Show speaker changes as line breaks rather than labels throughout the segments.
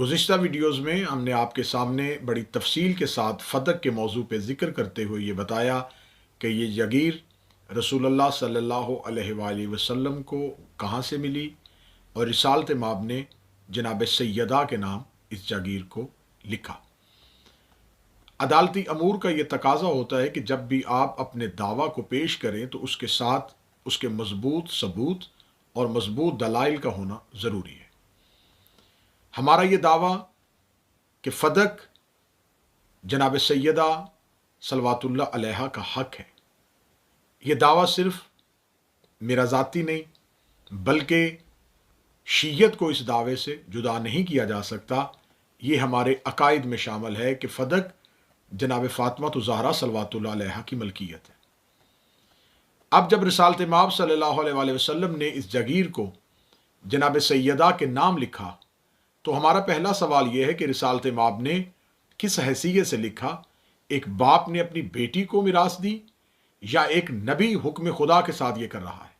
گزشتہ ویڈیوز میں ہم نے آپ کے سامنے بڑی تفصیل کے ساتھ فدق کے موضوع پہ ذکر کرتے ہوئے یہ بتایا کہ یہ جاگیر رسول اللہ صلی اللہ علیہ وآلہ وسلم کو کہاں سے ملی، اور رسالت مآب نے جناب سیدہ کے نام اس جاگیر کو لکھا۔ عدالتی امور کا یہ تقاضا ہوتا ہے کہ جب بھی آپ اپنے دعویٰ کو پیش کریں تو اس کے ساتھ اس کے مضبوط ثبوت اور مضبوط دلائل کا ہونا ضروری ہے۔ ہمارا یہ دعویٰ کہ فدق جناب سیدہ صلوات اللہ علیہا کا حق ہے، یہ دعویٰ صرف میرا ذاتی نہیں بلکہ شیعت کو اس دعوے سے جدا نہیں کیا جا سکتا۔ یہ ہمارے عقائد میں شامل ہے کہ فدق جناب فاطمہ الزہرا صلوات اللہ علیہا کی ملکیت ہے۔ اب جب رسالت مآب صلی اللہ علیہ وآلہ وسلم نے اس جاگیر کو جناب سیدہ کے نام لکھا تو ہمارا پہلا سوال یہ ہے کہ رسالت مآب نے کس حیثیت سے لکھا؟ ایک باپ نے اپنی بیٹی کو میراث دی یا ایک نبی حکم خدا کے ساتھ یہ کر رہا ہے؟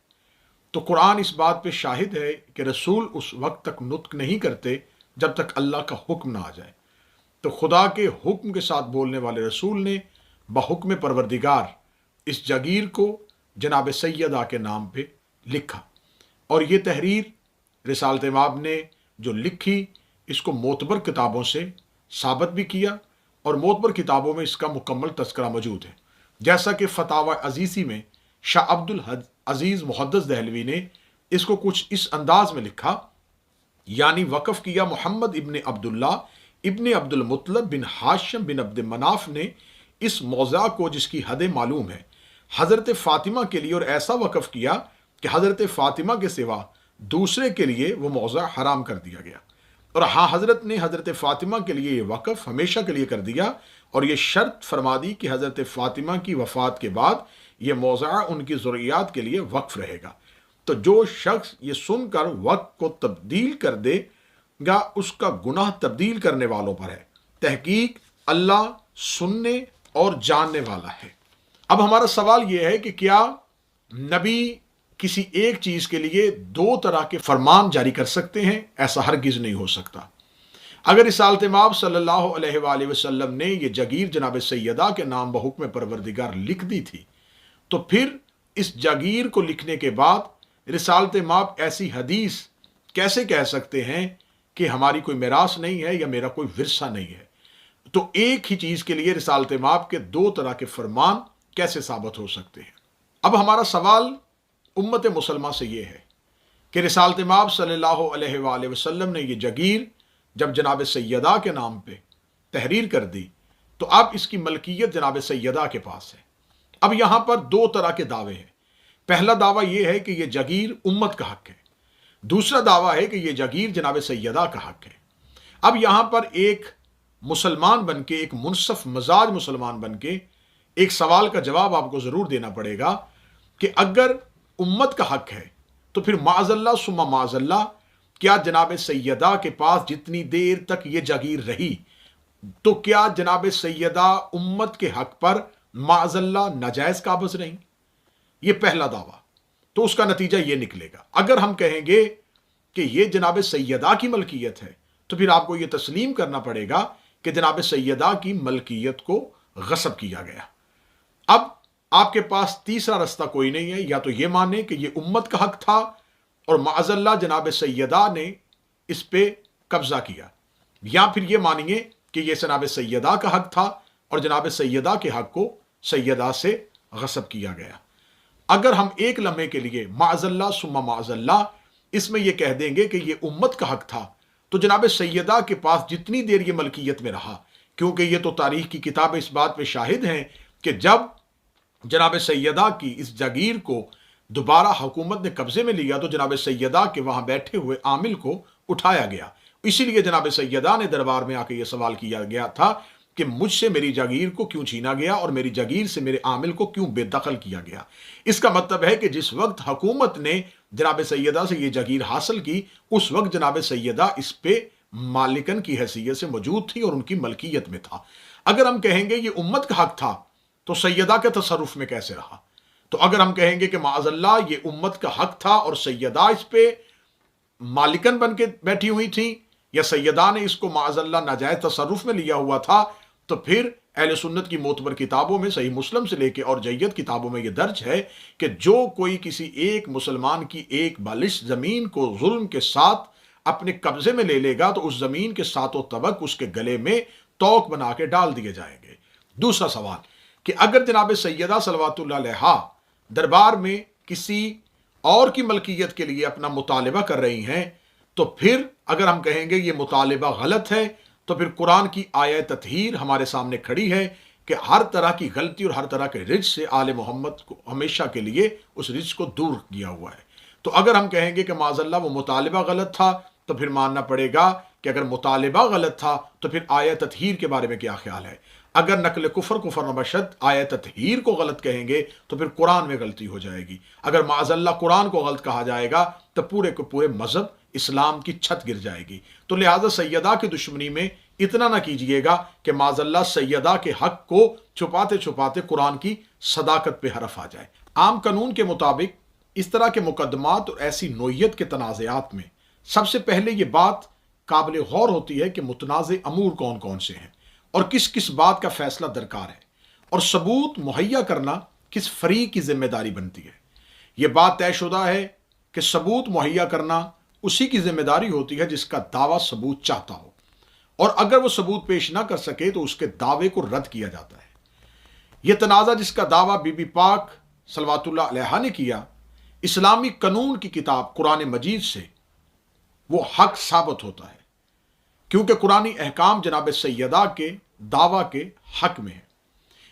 تو قرآن اس بات پہ شاہد ہے کہ رسول اس وقت تک نطق نہیں کرتے جب تک اللہ کا حکم نہ آ جائے۔ تو خدا کے حکم کے ساتھ بولنے والے رسول نے بحکم پروردگار اس جاگیر کو جناب سیدہ کے نام پہ لکھا، اور یہ تحریر رسالت مآب نے جو لکھی اس کو معتبر کتابوں سے ثابت بھی کیا، اور معتبر کتابوں میں اس کا مکمل تذکرہ موجود ہے، جیسا کہ فتاوی عزیزی میں شاہ عبد العزیز محدث دہلوی نے اس کو کچھ اس انداز میں لکھا، یعنی وقف کیا محمد ابن عبداللہ ابن عبد المطلب بن ہاشم بن عبد مناف نے اس موضع کو جس کی حد معلوم ہے حضرت فاطمہ کے لیے، اور ایسا وقف کیا کہ حضرت فاطمہ کے سوا دوسرے کے لیے وہ موضع حرام کر دیا گیا، اور ہاں حضرت نے حضرت فاطمہ کے لیے یہ وقف ہمیشہ کے لیے کر دیا، اور یہ شرط فرما دی کہ حضرت فاطمہ کی وفات کے بعد یہ موضع ان کی ضروریات کے لیے وقف رہے گا۔ تو جو شخص یہ سن کر وقت کو تبدیل کر دے گا اس کا گناہ تبدیل کرنے والوں پر ہے۔ تحقیق اللہ سننے اور جاننے والا ہے۔ اب ہمارا سوال یہ ہے کہ کیا نبی کسی ایک چیز کے لیے دو طرح کے فرمان جاری کر سکتے ہیں؟ ایسا ہرگز نہیں ہو سکتا۔ اگر رسالت مآب صلی اللہ علیہ وآلہ وسلم نے یہ جاگیر جناب سیدہ کے نام بحکم پروردگار لکھ دی تھی تو پھر اس جاگیر کو لکھنے کے بعد رسالت مآب ایسی حدیث کیسے کہہ سکتے ہیں کہ ہماری کوئی میراث نہیں ہے یا میرا کوئی ورثہ نہیں ہے؟ تو ایک ہی چیز کے لیے رسالت مآب کے دو طرح کے فرمان کیسے ثابت ہو سکتے ہیں؟ اب ہمارا سوال امت مسلمہ سے یہ ہے کہ رسالت مآب صلی اللہ علیہ وآلہ وسلم نے یہ جاگیر جب جناب سیدہ کے نام پہ تحریر کر دی تو اب اس کی ملکیت جناب سیدہ کے پاس ہے۔ اب یہاں پر دو طرح کے دعوے ہیں۔ پہلا دعویٰ یہ ہے کہ یہ جاگیر امت کا حق ہے، دوسرا دعویٰ ہے کہ یہ جاگیر جناب سیدہ کا حق ہے۔ اب یہاں پر ایک مسلمان بن کے، ایک منصف مزاج مسلمان بن کے ایک سوال کا جواب آپ کو ضرور دینا پڑے گا کہ اگر امت کا حق ہے تو پھر معاذ اللہ ثم معاذ اللہ کیا جناب سیدہ کے پاس جتنی دیر تک یہ جاگیر رہی تو کیا جناب سیدہ امت کے حق پر معاذ اللہ ناجائز قابض رہیں؟ یہ پہلا دعویٰ۔ تو اس کا نتیجہ یہ نکلے گا، اگر ہم کہیں گے کہ یہ جناب سیدہ کی ملکیت ہے تو پھر آپ کو یہ تسلیم کرنا پڑے گا کہ جناب سیدہ کی ملکیت کو غصب کیا گیا۔ اب آپ کے پاس تیسرا رستہ کوئی نہیں ہے، یا تو یہ مانیں کہ یہ امت کا حق تھا اور معاذ اللہ جناب سیدہ نے اس پہ قبضہ کیا، یا پھر یہ مانیے کہ یہ جناب سیدہ کا حق تھا اور جناب سیدہ کے حق کو سیدہ سے غصب کیا گیا۔ اگر ہم ایک لمحے کے لیے معاذ اللہ ثم معاذ اللہ اس میں یہ کہہ دیں گے کہ یہ امت کا حق تھا تو جناب سیدہ کے پاس جتنی دیر یہ ملکیت میں رہا، کیونکہ یہ تو تاریخ کی کتابیں اس بات پہ شاہد ہیں کہ جب جناب سیدہ کی اس جاگیر کو دوبارہ حکومت نے قبضے میں لیا تو جناب سیدہ کے وہاں بیٹھے ہوئے عامل کو اٹھایا گیا۔ اسی لیے جناب سیدہ نے دربار میں آ کے یہ سوال کیا گیا تھا کہ مجھ سے میری جاگیر کو کیوں چھینا گیا اور میری جاگیر سے میرے عامل کو کیوں بے دخل کیا گیا۔ اس کا مطلب ہے کہ جس وقت حکومت نے جناب سیدہ سے یہ جاگیر حاصل کی اس وقت جناب سیدہ اس پہ مالکن کی حیثیت سے موجود تھی اور ان کی ملکیت میں تھا۔ اگر ہم کہیں گے یہ امت کا حق تھا تو سیدہ کے تصرف میں کیسے رہا؟ تو اگر ہم کہیں گے کہ معاذ اللہ یہ امت کا حق تھا اور سیدہ اس پہ مالکن بن کے بیٹھی ہوئی تھی یا सैयदा ने इसको माअज़ल्लाह नाजायज़ तसर्रुफ में लिया हुआ था, तो फिर अहले सुन्नत की मोतबर किताबों में सही मुस्लिम से लेके और जय्यद किताबों में यह दर्ज है कि जो कोई किसी एक मुसलमान की एक बालिश ज़मीन को जुल्म के साथ अपने कब्जे में ले लेगा तो उस ज़मीन के सातों तबक उसके गले में तोक बना के डाल दिए जाएंगे। दूसरा सवाल कि अगर जनाब सैयदा सलवातुल्लाह अलैहा दरबार में किसी और की मलकियत के लिए अपना मुतालिबा कर रही हैं, तो फिर अगर हम कहेंगे ये मुतालिबा गलत है, तो फिर कुरान की आयत ततहीर हमारे सामने खड़ी है कि हर तरह की गलती और हर तरह के रिज से आले मोहम्मद को हमेशा के लिए उस रिज को दूर किया हुआ है। तो अगर हम कहेंगे कि माज़अल्लाह वो मुतालिबा गलत था, तो फिर मानना पड़ेगा कि अगर मुतालिबा गलत था तो फिर आयत ततहीर के बारे में क्या ख्याल है। अगर नकल कुफर नबशत आयत ततहीर को गलत कहेंगे तो फिर कुरान में गलती हो जाएगी। अगर माज़अल्लाह कुरान को गलत कहा जाएगा तो पूरे के पूरे मजहब इस्लाम की छत गिर जाएगी। तो लिहाजा सैयदा की दुश्मनी में इतना ना कीजिएगा कि माज़अल्लाह सैयदा के हक को छुपाते छुपाते कुरान की सदाकत पे हरफ आ जाए। आम कानून के मुताबिक इस तरह के मुकदमात और ऐसी नोयत के तनाज़ात में सबसे पहले ये बात काबिल गौर होती है कि मुतनाज़ अमूर कौन कौन से हैं और किस किस बात का फैसला दरकार है, और सबूत मुहैया करना किस फरीक की जिम्मेदारी बनती है। यह बात तयशुदा है कि सबूत मुहैया करना उसी की जिम्मेदारी होती है जिसका दावा सबूत चाहता हो, और अगर वो सबूत पेश ना कर सके तो उसके दावे को रद्द किया जाता है। यह तनाज़ा जिसका दावा बीबी पाक सलवातुल्लाह अलैहा ने किया, इस्लामी कानून की किताब कुरान मजीद से वो हक साबित होता है, क्योंकि कुरानी अहकाम जनाब सैयदा के दावा के हक में है।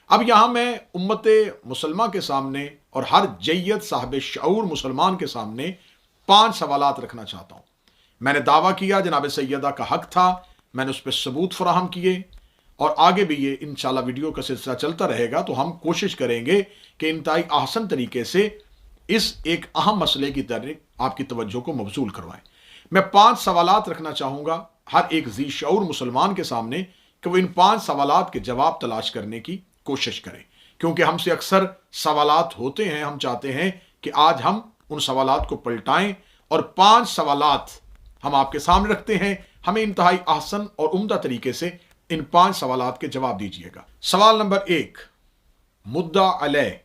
अब यहां मैं उम्मत मुसलमा के सामने और हर जय्यत साहब शऊर मुसलमान के सामने 5 सवालात रखना चाहता हूं। मैंने दावा किया जनाब सैयदा का हक था, मैंने उस पर सबूत फराहम किए, और आगे भी ये इंशाल्लाह वीडियो का सिलसिला चलता रहेगा, तो हम कोशिश करेंगे कि इंतहाई आसान तरीके से इस एक अहम मसले की तरफ आपकी तवज्जो को मबसूल करवाएं। मैं 5 सवालात रखना चाहूँगा हर एक जी शऊर मुसलमान के सामने कि वो इन 5 सवालात के जवाब तलाश करने की कोशिश करें, क्योंकि हमसे अक्सर सवालात होते हैं, हम चाहते हैं कि आज हम उन सवालात को पलटाएं, और 5 सवालात हम आपके सामने रखते हैं। हमें इंतहाई आसान और उम्दा तरीके से इन 5 सवालात के जवाब दीजिएगा। सवाल नंबर 1, मुद्दा अलैह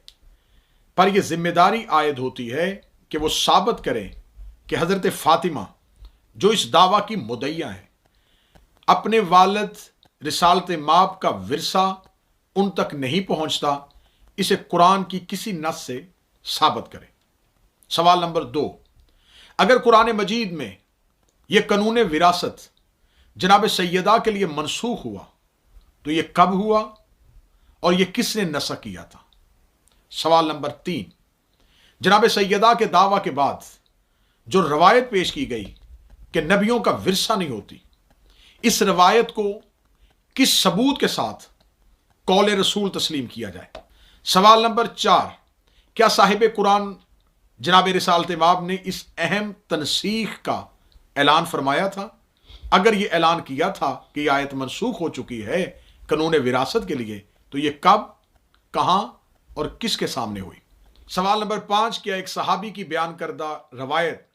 पर यह जिम्मेदारी आयद होती है कि वो साबित करें कि हजरत फातिमा जो इस दावा की मुद्दइया है, अपने वालिद रिसालत माब का विरसा उन तक नहीं पहुंचता, इसे कुरान की किसी नस से साबित करें। सवाल नंबर 2, अगर कुरान मजीद में यह कानून विरासत जनाब सैयदा के लिए मनसूख हुआ तो यह कब हुआ और यह किसने नस्ख किया था। सवाल नंबर 3, जनाब सैयदा के दावा के बाद जो रवायत पेश की गई कि नबियों का विरसा नहीं होती, इस रवायत को किस सबूत के साथ कौल रसूल तस्लीम किया जाए। सवाल नंबर 4, क्या साहिब कुरान जनाब रिसालत माब ने इस अहम तनसीख का ऐलान फरमाया था? अगर यह ऐलान किया था कि यह आयत मनसूख हो चुकी है कानून विरासत के लिए, तो यह कब, कहां और किसके सामने हुई। सवाल नंबर 5, क्या एक सहाबी की बयान करदा रवायत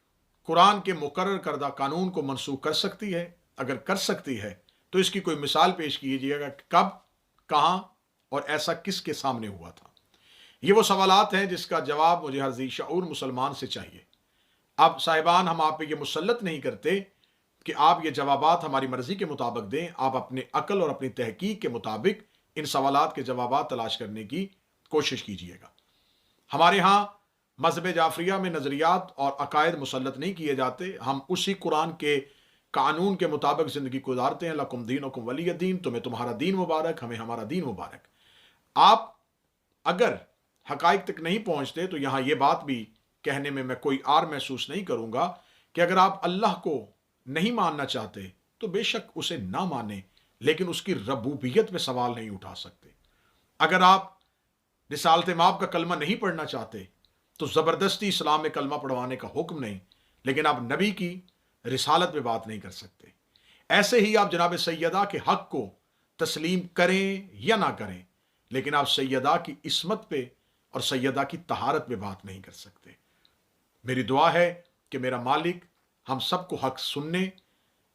कुरान के मुकर्रर करदा कानून को मनसूख कर सकती है? अगर कर सकती है तो इसकी कोई मिसाल पेश कीजिएगा, कब, कहां और ऐसा किसके सामने हुआ था। ये वो सवालात हैं जिसका जवाब मुझे हर ज़ी शऊर मुसलमान से चाहिए। अब साहिबान, हम आप पे ये मुसल्लत नहीं करते कि आप ये जवाबात हमारी मर्जी के मुताबिक दें। आप अपने अकल और अपनी तहकीक के मुताबिक इन सवालात के जवाबात तलाश करने की कोशिश कीजिएगा। हमारे यहाँ मज़हब जाफरिया में नज़रियात और अकायद मुसल्लत नहीं किए जाते। हम उसी कुरान के कानून के मुताबिक ज़िंदगी गुजारते हैं। लकुम दीनुकुम वलिय दीन, तुम्हें तुम्हारा दीन मुबारक, हमें हमारा दीन मुबारक। आप अगर हकाइक तक नहीं पहुँचते तो यहाँ ये बात भी कहने में मैं कोई आर महसूस नहीं करूँगा कि अगर आप अल्लाह को नहीं मानना चाहते तो बेशक उसे ना माने, लेकिन उसकी रबूबियत पे सवाल नहीं उठा सकते। अगर आप रिसालत माब का कलमा नहीं पढ़ना चाहते तो ज़बरदस्ती इस्लाम में कलमा पढ़वाने का हुक्म नहीं, लेकिन आप नबी की रिसालत पे बात नहीं कर सकते। ऐसे ही आप जनाब सैयदा के हक को तस्लीम करें या ना करें, लेकिन आप सैयदा की इस्मत पे और सैयदा की तहारत पे बात नहीं कर सकते। मेरी दुआ है कि मेरा मालिक हम सबको हक सुनने,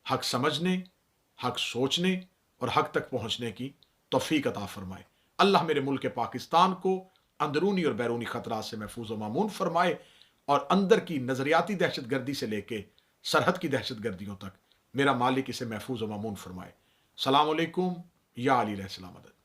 حق سمجھنے، حق سوچنے اور حق تک پہنچنے کی توفیق عطا فرمائے۔ اللہ میرے ملک پاکستان کو اندرونی اور بیرونی خطرات سے محفوظ و مامون فرمائے، اور اندر کی نظریاتی دہشت گردی سے لے کے سرحد کی دہشت گردیوں تک میرا مالک اسے محفوظ و مامون فرمائے۔ السلام علیکم، یا علی علیہ السلام مدد۔